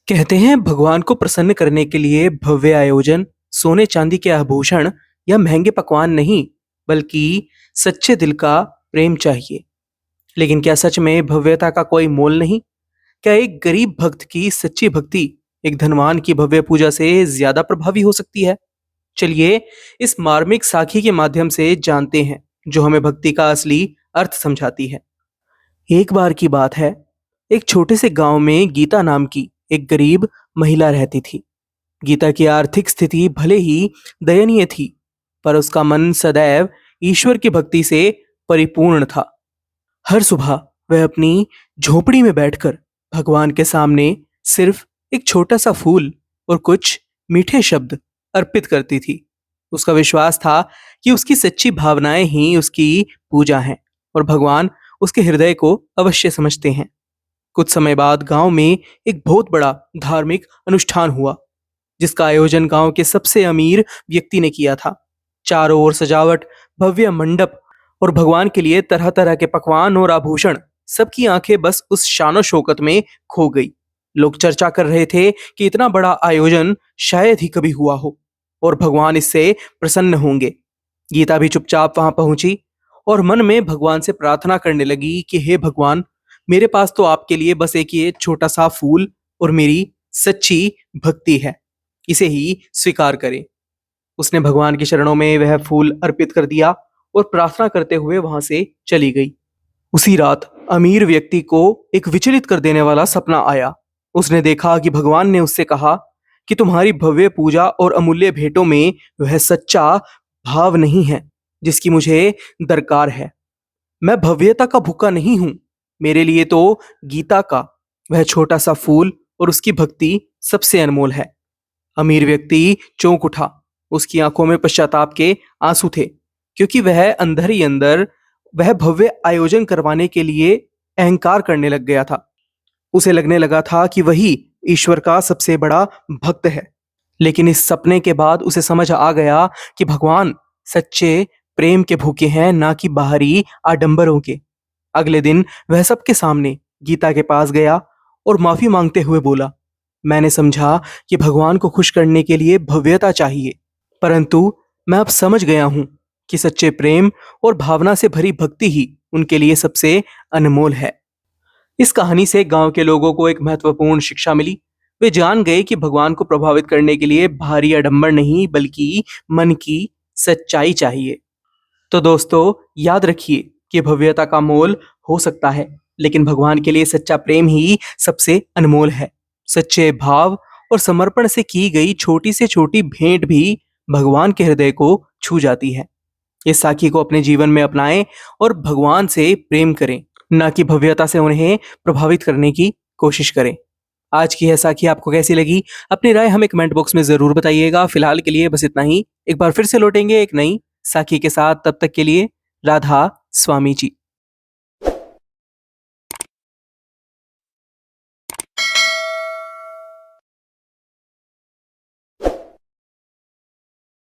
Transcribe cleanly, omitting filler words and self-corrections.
कहते हैं भगवान को प्रसन्न करने के लिए भव्य आयोजन, सोने चांदी के आभूषण या महंगे पकवान नहीं, बल्कि सच्चे दिल का प्रेम चाहिए। लेकिन क्या सच में भव्यता का कोई मोल नहीं? क्या एक गरीब भक्त की सच्ची भक्ति एक धनवान की भव्य पूजा से ज्यादा प्रभावी हो सकती है? चलिए इस मार्मिक साखी के माध्यम से जानते हैं, जो हमें भक्ति का असली अर्थ समझाती है। एक बार की बात है, एक छोटे से गांव में गीता नाम की एक गरीब महिला रहती थी। गीता की आर्थिक स्थिति भले ही दयनीय थी, पर उसका मन सदैव ईश्वर की भक्ति से परिपूर्ण था। हर सुबह वह अपनी झोपड़ी में बैठकर भगवान के सामने सिर्फ एक छोटा सा फूल और कुछ मीठे शब्द अर्पित करती थी। उसका विश्वास था कि उसकी सच्ची भावनाएं ही उसकी पूजा हैं और भगवान उसके हृदय को अवश्य समझते हैं। कुछ समय बाद गांव में एक बहुत बड़ा धार्मिक अनुष्ठान हुआ, जिसका आयोजन गांव के सबसे अमीर व्यक्ति ने किया था। चारों ओर सजावट, भव्य मंडप और भगवान के लिए तरह तरह के पकवान और आभूषण। सबकी आंखें बस उस शानो शौकत में खो गई। लोग चर्चा कर रहे थे कि इतना बड़ा आयोजन शायद ही कभी हुआ हो और भगवान इससे प्रसन्न होंगे। गीता भी चुपचाप वहां पहुंची और मन में भगवान से प्रार्थना करने लगी कि हे भगवान, मेरे पास तो आपके लिए बस एक ये छोटा सा फूल और मेरी सच्ची भक्ति है, इसे ही स्वीकार करें। उसने भगवान के चरणों में वह फूल अर्पित कर दिया और प्रार्थना करते हुए वहां से चली गई। उसी रात अमीर व्यक्ति को एक विचलित कर देने वाला सपना आया। उसने देखा कि भगवान ने उससे कहा कि तुम्हारी भव्य पूजा और अमूल्य भेंटों में वह सच्चा भाव नहीं है जिसकी मुझे दरकार है। मैं भव्यता का भूखा नहीं हूं। मेरे लिए तो गीता का वह छोटा सा फूल और उसकी भक्ति सबसे अनमोल है। अमीर व्यक्ति चौंक उठा। उसकी आंखों में पश्चाताप के आंसू थे, क्योंकि वह अंदर ही अंदर वह भव्य आयोजन करवाने के लिए अहंकार करने लग गया था। उसे लगने लगा था कि वही ईश्वर का सबसे बड़ा भक्त है। लेकिन इस सपने के बाद उसे समझ आ गया कि भगवान सच्चे प्रेम के भूखे हैं, ना कि बाहरी आडंबरों के। अगले दिन वह सबके सामने गीता के पास गया और माफी मांगते हुए बोला, मैंने समझा कि भगवान को खुश करने के लिए भव्यता चाहिए, परंतु मैं अब समझ गया हूं कि सच्चे प्रेम और भावना से भरी भक्ति ही उनके लिए सबसे अनमोल है। इस कहानी से गांव के लोगों को एक महत्वपूर्ण शिक्षा मिली। वे जान गए कि भगवान को प्रभावित करने के लिए भारी आडंबर नहीं, बल्कि मन की सच्चाई चाहिए। तो दोस्तों, याद रखिए कि भव्यता का मोल हो सकता है, लेकिन भगवान के लिए सच्चा प्रेम ही सबसे अनमोल है। सच्चे भाव और समर्पण से की गई छोटी से छोटी भेंट भी भगवान के हृदय को छू जाती है। इस साखी को अपने जीवन में अपनाएं और भगवान से प्रेम करें, ना कि भव्यता से उन्हें प्रभावित करने की कोशिश करें। आज की यह साखी आपको कैसी लगी? अपनी राय हमें कमेंट बॉक्स में जरूर बताइएगा। फिलहाल के लिए बस इतना ही। एक बार फिर से लौटेंगे एक नई साखी के साथ। तब तक के लिए राधा स्वामी जी।